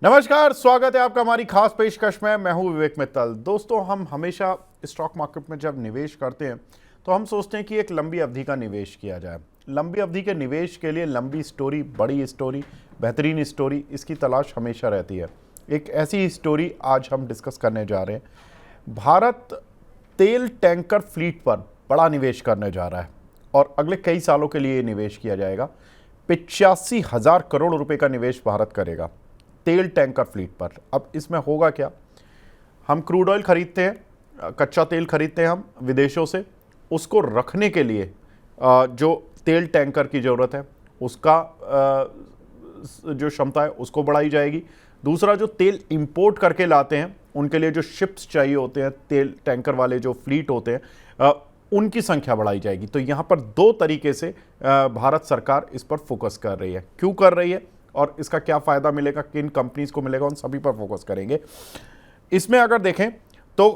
नमस्कार, स्वागत है आपका हमारी खास पेशकश में। मैं हूं विवेक मित्तल। दोस्तों, हम हमेशा स्टॉक मार्केट में जब निवेश करते हैं तो हम सोचते हैं कि एक लंबी अवधि का निवेश किया जाए। लंबी अवधि के निवेश के लिए लंबी स्टोरी, बड़ी स्टोरी, बेहतरीन स्टोरी, इसकी तलाश हमेशा रहती है। एक ऐसी स्टोरी आज हम डिस्कस करने जा रहे हैं। भारत तेल टैंकर फ्लीट पर बड़ा निवेश करने जा रहा है और अगले कई सालों के लिए निवेश किया जाएगा। 85,000 करोड़ रुपए का निवेश भारत करेगा तेल टैंकर फ्लीट पर। अब इसमें होगा क्या? हम क्रूड ऑयल खरीदते हैं, कच्चा तेल खरीदते हैं हम विदेशों से। उसको रखने के लिए जो तेल टैंकर की ज़रूरत है उसका जो क्षमता है उसको बढ़ाई जाएगी। दूसरा, जो तेल इंपोर्ट करके लाते हैं उनके लिए जो शिप्स चाहिए होते हैं, तेल टैंकर वाले जो फ्लीट होते हैं, उनकी संख्या बढ़ाई जाएगी। तो यहाँ पर दो तरीके से भारत सरकार इस पर फोकस कर रही है। क्यों कर रही है और इसका क्या फ़ायदा मिलेगा, किन कंपनीज को मिलेगा, उन सभी पर फोकस करेंगे। इसमें अगर देखें तो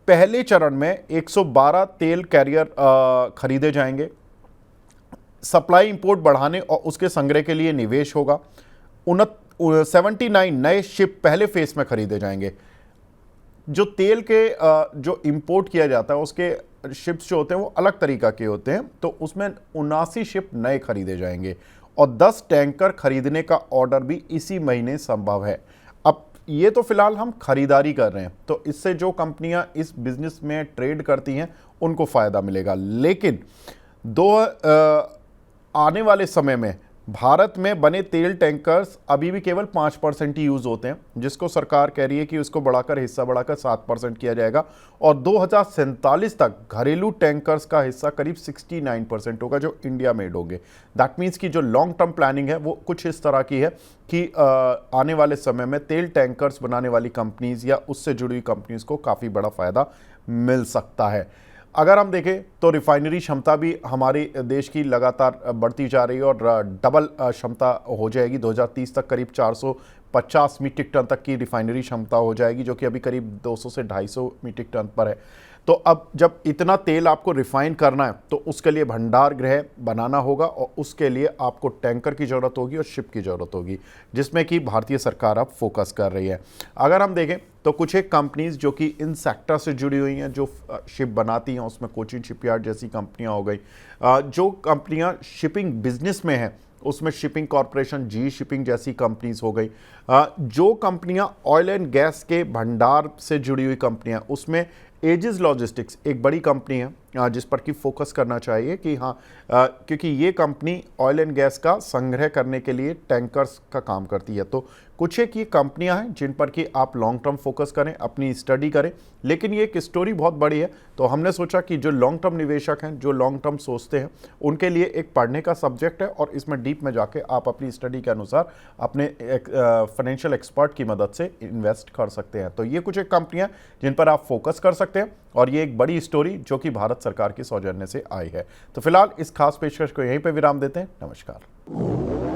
पहले चरण में 112 तेल कैरियर खरीदे जाएंगे। सप्लाई इंपोर्ट बढ़ाने और उसके संग्रह के लिए निवेश होगा। 79 नए शिप पहले फेस में खरीदे जाएंगे। जो तेल के जो इंपोर्ट किया जाता है उसके शिप्स जो होते हैं वो अलग तरीका के होते हैं, तो उसमें 79 शिप नए खरीदे जाएंगे और 10 टैंकर खरीदने का ऑर्डर भी इसी महीने संभव है। अब ये तो फिलहाल हम खरीदारी कर रहे हैं, तो इससे जो कंपनियां इस बिजनेस में ट्रेड करती हैं उनको फ़ायदा मिलेगा। लेकिन आने वाले समय में भारत में बने तेल टैंकर्स अभी भी केवल 5% ही यूज़ होते हैं, जिसको सरकार कह रही है कि उसको बढ़ाकर हिस्सा बढ़ाकर 7% किया जाएगा और 2047 तक घरेलू टैंकर्स का हिस्सा करीब 69% होगा जो इंडिया मेड होंगे। दैट मीन्स कि जो लॉन्ग टर्म प्लानिंग है वो कुछ इस तरह की है कि आने वाले समय में तेल टैंकर्स बनाने वाली कंपनीज या उससे जुड़ी हुई कंपनीज को काफ़ी बड़ा फ़ायदा मिल सकता है। अगर हम देखें तो रिफाइनरी क्षमता भी हमारे देश की लगातार बढ़ती जा रही है और डबल क्षमता हो जाएगी। 2030 तक करीब 450 मीट्रिक टन तक की रिफाइनरी क्षमता हो जाएगी, जो कि अभी करीब 200 से 250 मीट्रिक टन पर है। तो अब जब इतना तेल आपको रिफाइन करना है तो उसके लिए भंडार गृह बनाना होगा और उसके लिए आपको टैंकर की ज़रूरत होगी और शिप की ज़रूरत होगी, जिसमें कि भारतीय सरकार अब फोकस कर रही है। अगर हम देखें तो कुछ एक कंपनीज जो कि इन सेक्टर से जुड़ी हुई हैं, जो शिप बनाती हैं, उसमें कोचिन शिपयार्ड जैसी कंपनियां हो गई। जो कंपनियां शिपिंग बिजनेस में हैं उसमें शिपिंग कॉरपोरेशन, जी शिपिंग जैसी कंपनीज हो गई। जो कंपनियां ऑयल एंड गैस के भंडार से जुड़ी हुई कंपनियां, उसमें एजिस लॉजिस्टिक्स एक बड़ी कंपनी है जिस पर कि फोकस करना चाहिए कि हाँ, क्योंकि ये कंपनी ऑयल एंड गैस का संग्रह करने के लिए टैंकर्स का काम करती है। तो कुछ एक ये कंपनियां हैं जिन पर कि आप लॉन्ग टर्म फोकस करें, अपनी स्टडी करें। लेकिन ये एक स्टोरी बहुत बड़ी है, तो हमने सोचा कि जो लॉन्ग टर्म निवेशक हैं, जो लॉन्ग टर्म सोचते हैं, उनके लिए एक पढ़ने का सब्जेक्ट है और इसमें डीप में जाके आप अपनी स्टडी के अनुसार अपने फाइनेंशियल एक्सपर्ट की मदद से इन्वेस्ट कर सकते हैं। तो ये कुछ एक कंपनियां जिन पर आप फोकस कर सकते हैं और ये एक बड़ी स्टोरी जो कि भारत सरकार की सौजन्य से आई है। तो फिलहाल इस खास पेशकश को यहीं पे विराम देते हैं। नमस्कार।